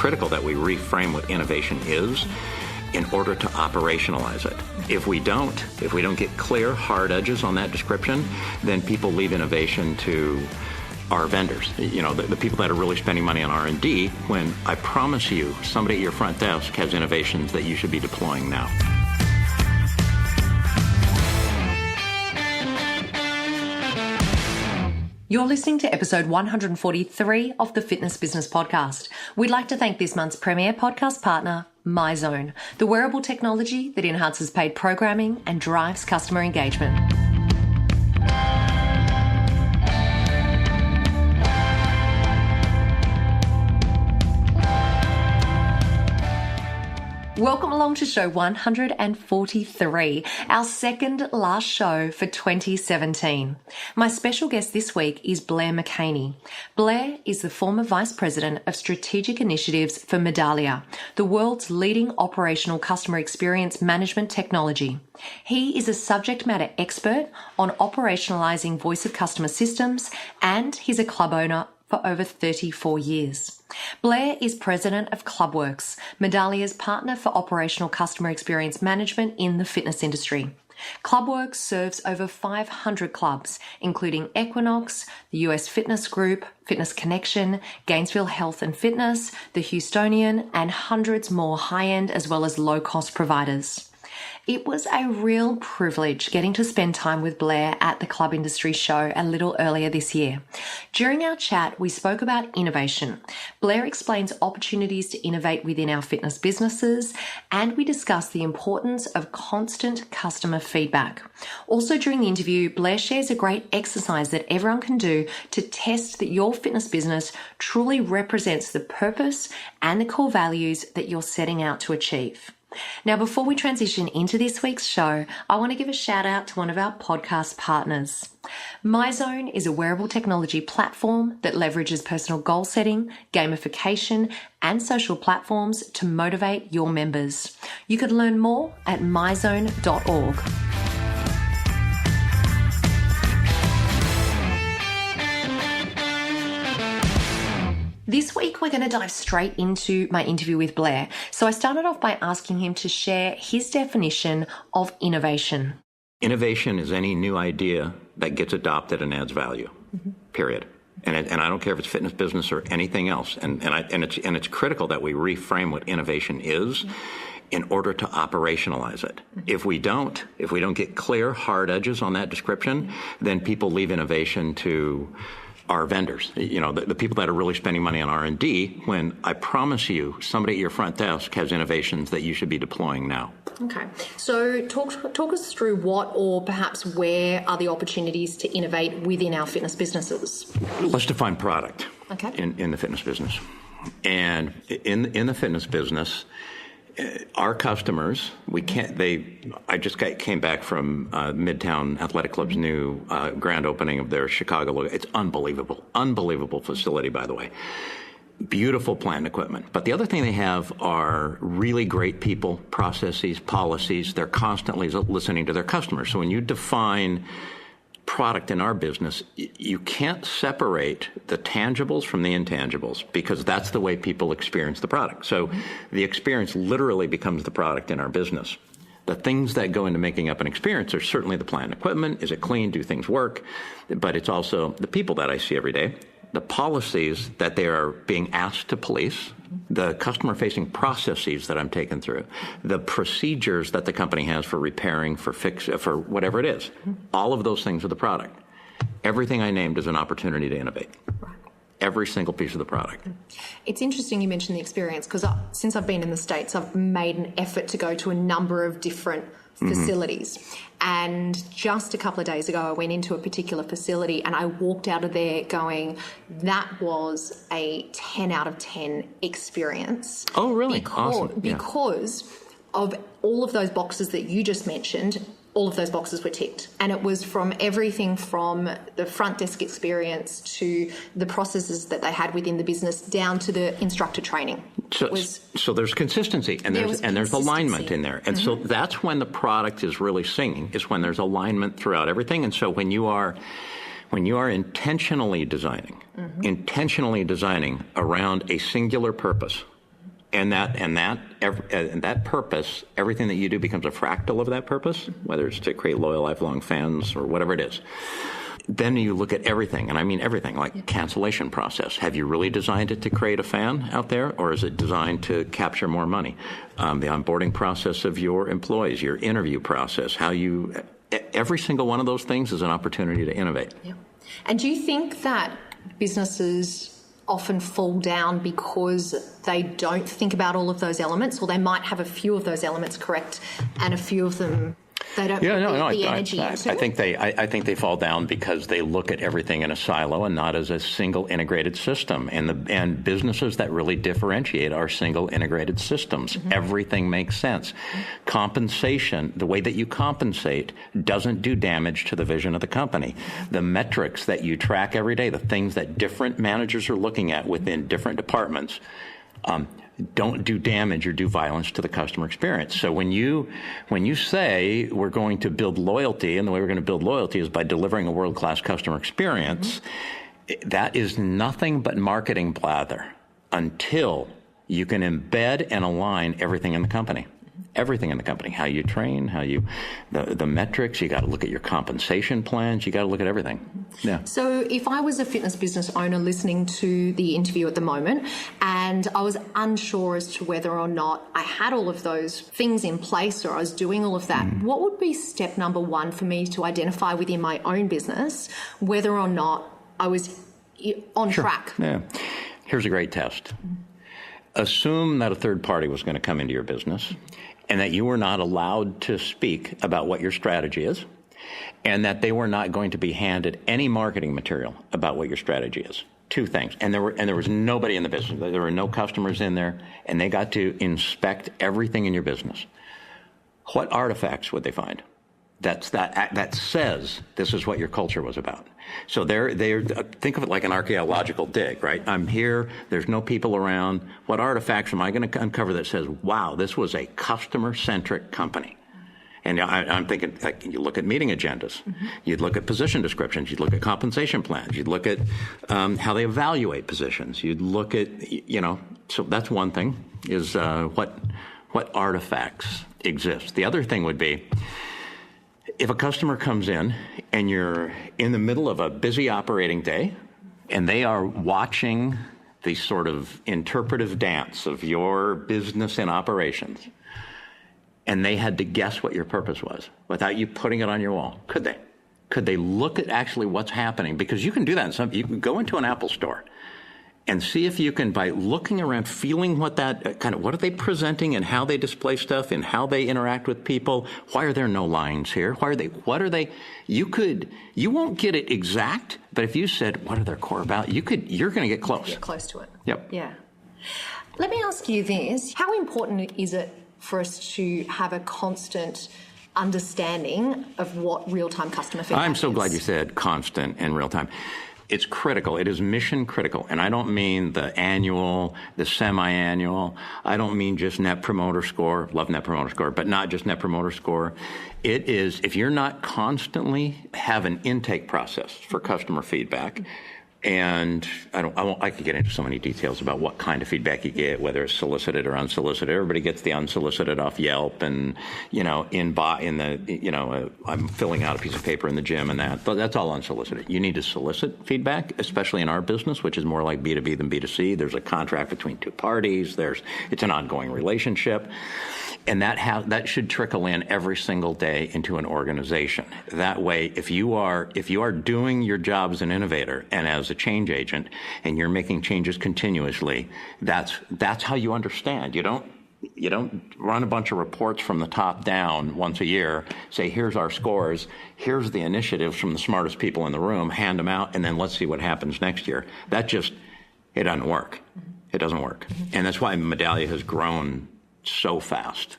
critical that we reframe what innovation is in order to operationalize it. If we don't get clear, hard edges on that description, then people leave innovation to our vendors, the people that are really spending money on R&D, when I promise you, somebody at your front desk has innovations that you should be deploying now. You're listening to episode 143 of the Fitness Business Podcast. We'd like to thank this month's premier podcast partner, MyZone, the wearable technology that enhances paid programming and drives customer engagement. Welcome along to show 143, our second last show for 2017. My special guest this week is Blair McHaney. Blair is the former Vice President of Strategic Initiatives for Medallia, the world's leading operational customer experience management technology. He is a subject matter expert on operationalizing voice of customer systems, and he's a club owner for over 34 years. Blair is president of ClubWorks, Medallia's partner for operational customer experience management in the fitness industry. ClubWorks serves over 500 clubs, including Equinox, the US Fitness Group, Fitness Connection, Gainesville Health and Fitness, the Houstonian, and hundreds more high-end as well as low-cost providers. It was a real privilege getting to spend time with Blair at the Club Industry Show a little earlier this year. During our chat, we spoke about innovation. Blair explains opportunities to innovate within our fitness businesses, and we discuss the importance of constant customer feedback. Also during the interview, Blair shares a great exercise that everyone can do to test that your fitness business truly represents the purpose and the core values that you're setting out to achieve. Now, before we transition into this week's show, I want to give a shout out to one of our podcast partners. MyZone is a wearable technology platform that leverages personal goal setting, gamification, and social platforms to motivate your members. You can learn more at myzone.org. This week, we're going to dive straight into my interview with Blair. So I started off by asking him to share his definition of innovation. Innovation is any new idea that gets adopted and adds value, period. And I don't care if it's fitness business or anything else. And it's critical that we reframe what innovation is in order to operationalize it. If we don't get clear, hard edges on that description, then people leave innovation to our vendors, the people that are really spending money on R&D, when I promise you, somebody at your front desk has innovations that you should be deploying now. Okay. So talk us through what or perhaps where are the opportunities to innovate within our fitness businesses? Let's define product in the fitness business. And in the fitness business, our customers, I just came back from Midtown Athletic Club's new grand opening of their Chicago logo. It's unbelievable facility, by the way. Beautiful plant equipment. But the other thing they have are really great people, processes, policies. They're constantly listening to their customers. So when you define product in our business, you can't separate the tangibles from the intangibles, because that's the way people experience the product. So the experience literally becomes the product in our business. The things that go into making up an experience are certainly the plant equipment. Is it clean? Do things work? But it's also the people that I see every day, the policies that they are being asked to police, the customer-facing processes that I'm taking through, the procedures that the company has for repairing, for whatever it is. All of those things are the product. Everything I named is an opportunity to innovate. Every single piece of the product. It's interesting you mentioned the experience, because since I've been in the States, I've made an effort to go to a number of different facilities. And just a couple of days ago, I went into a particular facility and I walked out of there going, that was a 10 out of 10 experience. Oh, really? Awesome. Because of all of those boxes that you just mentioned, all of those boxes were ticked. And it was from everything from the front desk experience to the processes that they had within the business down to the instructor training. So there's consistency and there's alignment in there. And so that's when the product is really singing, is when there's alignment throughout everything. And so when you are intentionally designing around a singular purpose, And that purpose, everything that you do becomes a fractal of that purpose, whether it's to create loyal, lifelong fans or whatever it is. Then you look at everything, and I mean everything, like cancellation process. Have you really designed it to create a fan out there, or is it designed to capture more money? The onboarding process of your employees, your interview process, every single one of those things is an opportunity to innovate. Yeah. And do you think that businesses often fall down because they don't think about all of those elements, or they might have a few of those elements correct and a few of them they don't put the energy into? I think they fall down because they look at everything in a silo and not as a single integrated system. And businesses that really differentiate are single integrated systems. Mm-hmm. Everything makes sense. Mm-hmm. Compensation, the way that you compensate, doesn't do damage to the vision of the company. The metrics that you track every day, the things that different managers are looking at within different departments, don't do damage or do violence to the customer experience. So when you say we're going to build loyalty, and the way we're going to build loyalty is by delivering a world-class customer experience, that is nothing but marketing blather until you can embed and align everything in the company. Everything in the company, how you train, the metrics, you got to look at your compensation plans, you got to look at everything. Yeah. So if I was a fitness business owner listening to the interview at the moment and I was unsure as to whether or not I had all of those things in place or I was doing all of that, what would be step number one for me to identify within my own business whether or not I was on track? Yeah. Here's a great test. Assume that a third party was going to come into your business and that you were not allowed to speak about what your strategy is, and that they were not going to be handed any marketing material about what your strategy is. Two things. And there was nobody in the business. There were no customers in there, and they got to inspect everything in your business. What artifacts would they find? That says this is what your culture was about. So they're think of it like an archaeological dig, right? I'm here, there's no people around. What artifacts am I going to uncover that says, wow, this was a customer-centric company? And I'm thinking, like, you look at meeting agendas, you'd look at position descriptions, you'd look at compensation plans, you'd look at how they evaluate positions, you'd look at, so that's one thing, is what artifacts exist. The other thing would be, if a customer comes in and you're in the middle of a busy operating day and they are watching the sort of interpretive dance of your business and operations, and they had to guess what your purpose was without you putting it on your wall, could they? Could they look at actually what's happening? Because you can do that. You can go into an Apple store and see if you can, by looking around, feeling what are they presenting and how they display stuff and how they interact with people. Why are there no lines here? What are they? You won't get it exact, but if you said, what are their core values? You're going to get close. Get close to it. Yep. Yeah. Let me ask you this. How important is it for us to have a constant understanding of what real-time customer feedback is? I'm so glad you said constant and real-time. It's critical. It is mission critical. And I don't mean the annual, the semi-annual. I don't mean just Net Promoter Score. Love Net Promoter Score, but not just Net Promoter Score. It is, if you're not constantly have an intake process for customer feedback, and I could get into so many details about what kind of feedback you get, whether it's solicited or unsolicited. Everybody gets the unsolicited off Yelp, and I'm filling out a piece of paper in the gym, and that's all unsolicited. You need to solicit feedback, especially in our business, which is more like B2B than B2C. There's a contract between two parties. It's an ongoing relationship. And that should trickle in every single day into an organization. That way, if you are doing your job as an innovator and as a change agent, and you're making changes continuously, that's how you understand. You don't run a bunch of reports from the top down once a year, say, here's our scores, here's the initiatives from the smartest people in the room, hand them out, and then let's see what happens next year. It doesn't work. It doesn't work. And that's why Medallia has grown so fast.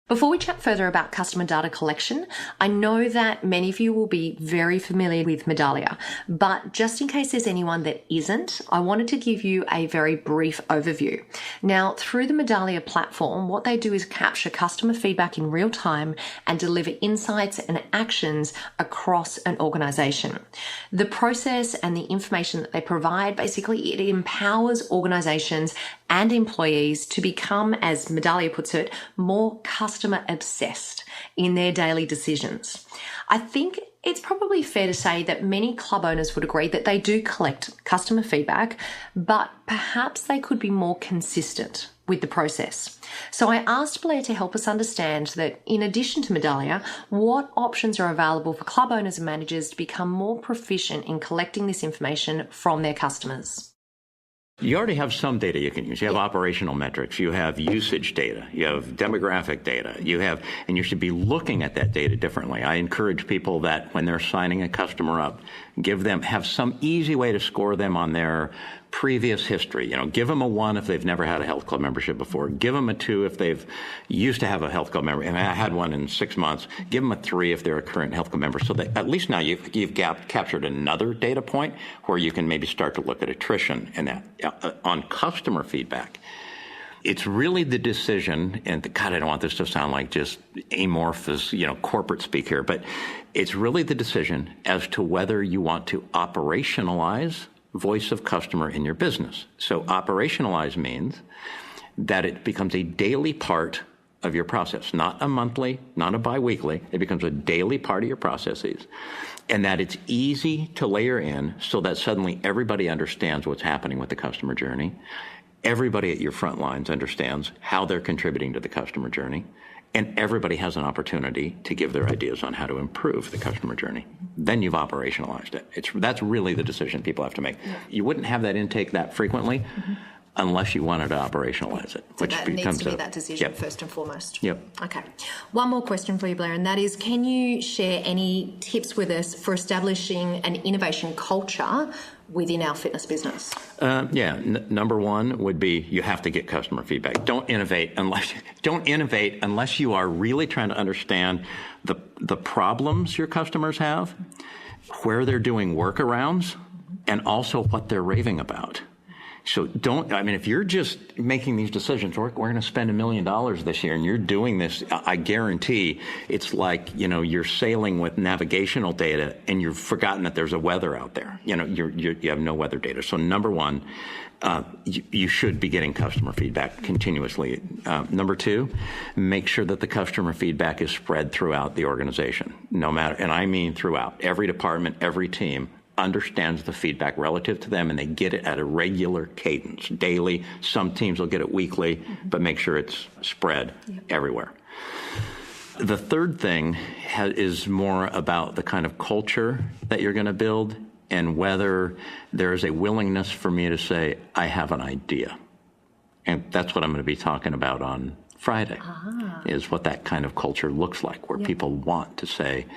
Before we chat further about customer data collection, I know that many of you will be very familiar with Medallia, but just in case there's anyone that isn't, I wanted to give you a very brief overview. Now, through the Medallia platform, what they do is capture customer feedback in real time and deliver insights and actions across an organization. The process and the information that they provide, basically, it empowers organizations and employees to become, as Medallia puts it, more customer obsessed in their daily decisions. I think it's probably fair to say that many club owners would agree that they do collect customer feedback, but perhaps they could be more consistent with the process. So I asked Blair to help us understand that in addition to Medallia, what options are available for club owners and managers to become more proficient in collecting this information from their customers. You already have some data you can use. You have operational metrics. You have usage data. You have demographic data. And you should be looking at that data differently. I encourage people that when they're signing a customer up, have some easy way to score them on their previous history. Give them a 1 if they've never had a health club membership before. Give them a 2 if they've used to have a health club member. And I had one in 6 months. Give them a 3 if they're a current health club member. So that at least now you've captured another data point where you can maybe start to look at attrition and that. On customer feedback, it's really the decision, and God, I don't want this to sound like just amorphous, corporate speak here, but it's really the decision as to whether you want to operationalize voice of customer in your business. So operationalize means that it becomes a daily part of your process, not a monthly, not a biweekly. It becomes a daily part of your processes, and that it's easy to layer in so that suddenly everybody understands what's happening with the customer journey. Everybody at your front lines understands how they're contributing to the customer journey, and everybody has an opportunity to give their ideas on how to improve the customer journey. Then you've operationalized it. That's really the decision people have to make. Yeah. You wouldn't have that intake that frequently unless you wanted to operationalize it. So that needs to be that decision first and foremost. Yep. Okay. One more question for you, Blair, and that is, can you share any tips with us for establishing an innovation culture within our fitness business? Number one would be you have to get customer feedback. Don't innovate unless you are really trying to understand the problems your customers have, where they're doing workarounds, and also what they're raving about. So if you're just making these decisions, we're going to spend $1 million this year and you're doing this, I guarantee it's like, you're sailing with navigational data and you've forgotten that there's a weather out there. You have no weather data. So number one, you should be getting customer feedback continuously. Number two, make sure that the customer feedback is spread throughout the organization, no matter, and I mean throughout every department, every team understands the feedback relative to them, and they get it at a regular cadence, daily. Some teams will get it weekly, but make sure it's spread everywhere. The third thing is more about the kind of culture that you're going to build and whether there is a willingness for me to say, I have an idea. And that's what I'm going to be talking about on Friday, is what that kind of culture looks like, where people want to say,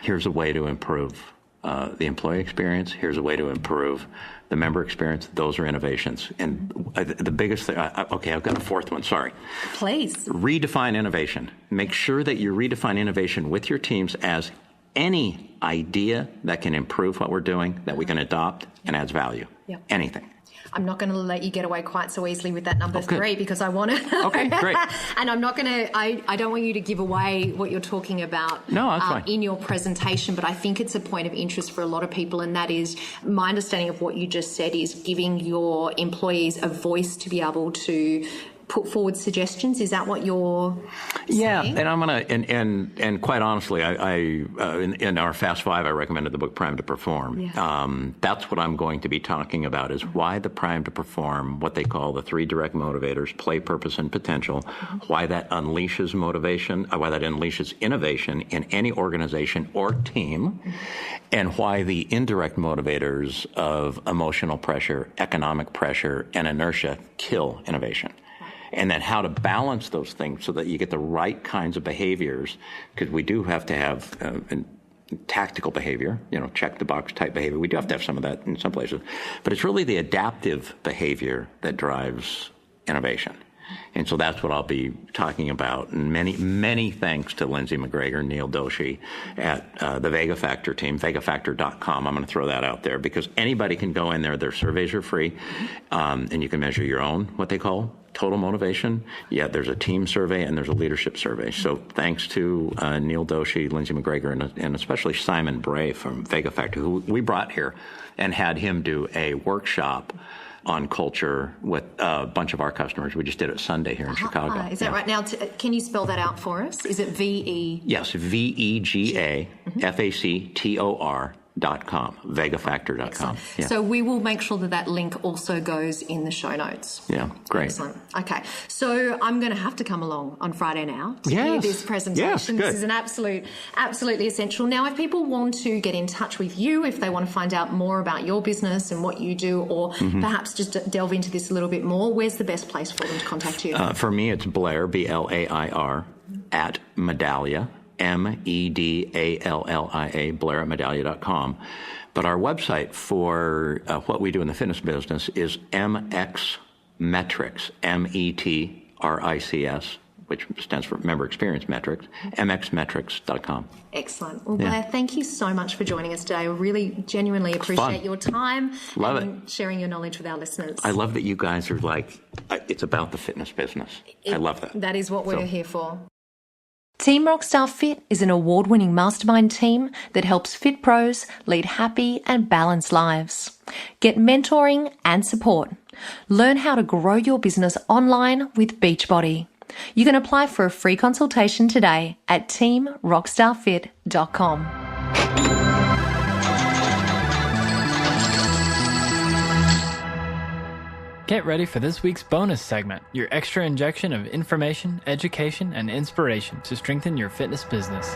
here's a way to improve the employee experience. Here's a way to improve the member experience. Those are innovations. And the biggest thing, I've got a fourth one, sorry. Please. Redefine innovation. Make sure that you redefine innovation with your teams as any idea that can improve what we're doing, that we can adopt and adds value. Yep. Anything. I'm not going to let you get away quite so easily with that number 3 because I want to. Okay, great. And I'm not going to, I don't want you to give away what you're talking about in your presentation, but I think it's a point of interest for a lot of people, and that is my understanding of what you just said is giving your employees a voice to be able to put forward suggestions. Is that what you're saying? Yeah, and I'm going to, and quite honestly, I in our Fast Five, I recommended the book Prime to Perform. Yeah. That's what I'm going to be talking about, is why the Prime to Perform, what they call the 3 direct motivators, play, purpose, and potential, why that unleashes motivation, why that unleashes innovation in any organization or team, and why the indirect motivators of emotional pressure, economic pressure, and inertia kill innovation. And then how to balance those things so that you get the right kinds of behaviors, because we do have to have tactical behavior, check the box type behavior. We do have to have some of that in some places, but it's really the adaptive behavior that drives innovation. And so that's what I'll be talking about. And many, many thanks to Lindsay McGregor, Neil Doshi at the Vega Factor team, vegafactor.com. I'm going to throw that out there because anybody can go in there. Their surveys are free, and you can measure your own, what they call total motivation. Yeah, there's a team survey and there's a leadership survey. So thanks to Neil Doshi, Lindsay McGregor, and especially Simon Bray from Vega Factor, who we brought here and had him do a workshop on culture with a bunch of our customers. We just did it Sunday here in Chicago. Is that right? Now, can you spell that out for us? Is it V-E? Yes, VEGAFACTOR.com, vegafactor.com. Yeah. So we will make sure that link also goes in the show notes. Yeah, great. Excellent. Okay, so I'm going to have to come along on Friday now to hear this presentation. Yes, good. This is an absolutely essential. Now, if people want to get in touch with you, if they want to find out more about your business and what you do, or perhaps just delve into this a little bit more, where's the best place for them to contact you? For me, it's Blair, Blair, at Medallia, Medallia, Blair at Medallia.com. But our website for what we do in the fitness business is MX Metrics, METRICS, which stands for Member Experience Metrics, mxmetrics.com. Excellent. Well, Blair, thank you so much for joining us today. I really genuinely appreciate your time and sharing your knowledge with our listeners. I love that you guys are like, it's about the fitness business. I love that. That is what we're here for. Team Rockstar Fit is an award-winning mastermind team that helps fit pros lead happy and balanced lives. Get mentoring and support. Learn how to grow your business online with Beachbody. You can apply for a free consultation today at teamrockstarfit.com. Get ready for this week's bonus segment, your extra injection of information, education, and inspiration to strengthen your fitness business.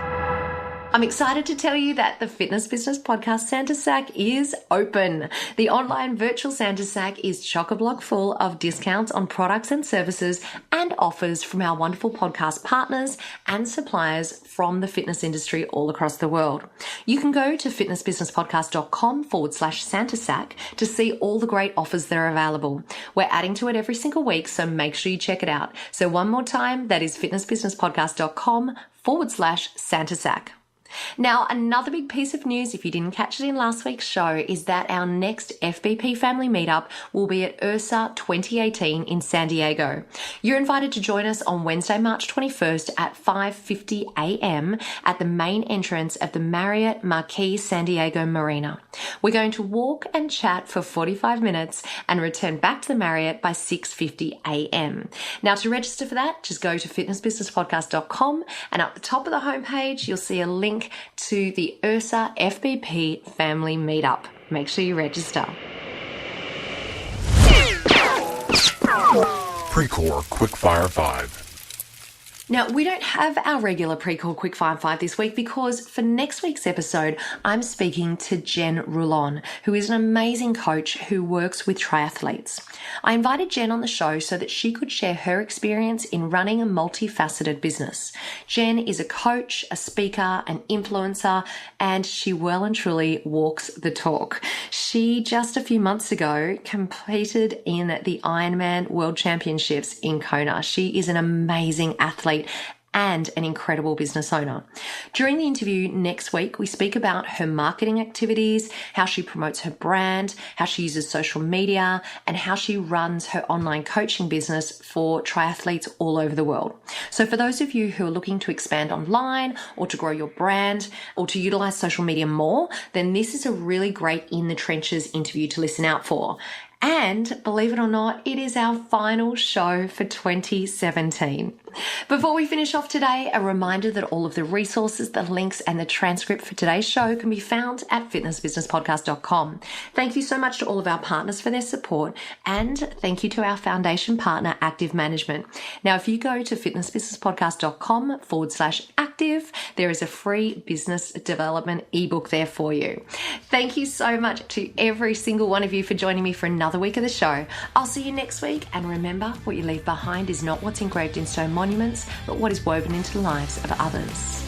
I'm excited to tell you that the Fitness Business Podcast Santa Sack is open. The online virtual Santa Sack is chock-a-block full of discounts on products and services and offers from our wonderful podcast partners and suppliers from the fitness industry all across the world. You can go to fitnessbusinesspodcast.com/Santa Sack to see all the great offers that are available. We're adding to it every single week, so make sure you check it out. So one more time, that is fitnessbusinesspodcast.com/Santa Sack. Now, another big piece of news, if you didn't catch it in last week's show, is that our next FBP family meetup will be at URSA 2018 in San Diego. You're invited to join us on Wednesday, March 21st at 5:50 a.m. at the main entrance of the Marriott Marquis San Diego Marina. We're going to walk and chat for 45 minutes and return back to the Marriott by 6:50 a.m. Now, to register for that, just go to fitnessbusinesspodcast.com, and up the top of the homepage, you'll see a link to the URSA FBP family meetup. Make sure you register. Precore Quickfire 5. Now, we don't have our regular Precore Quickfire 5 this week because for next week's episode, I'm speaking to Jen Roulon, who is an amazing coach who works with triathletes. I invited Jen on the show so that she could share her experience in running a multifaceted business. Jen is a coach, a speaker, an influencer, and she well and truly walks the talk. She just a few months ago competed in the Ironman World Championships in Kona. She is an amazing athlete and an incredible business owner. During the interview next week, we speak about her marketing activities, how she promotes her brand, how she uses social media, and how she runs her online coaching business for triathletes all over the world. So for those of you who are looking to expand online or to grow your brand or to utilize social media more, then this is a really great in the trenches interview to listen out for. And believe it or not, it is our final show for 2017. Before we finish off today, a reminder that all of the resources, the links, and the transcript for today's show can be found at fitnessbusinesspodcast.com. Thank you so much to all of our partners for their support, and thank you to our foundation partner, Active Management. Now, if you go to fitnessbusinesspodcast.com/active, there is a free business development ebook there for you. Thank you so much to every single one of you for joining me for another week of the show. I'll see you next week, and remember, what you leave behind is not what's engraved in stone monuments, but what is woven into the lives of others.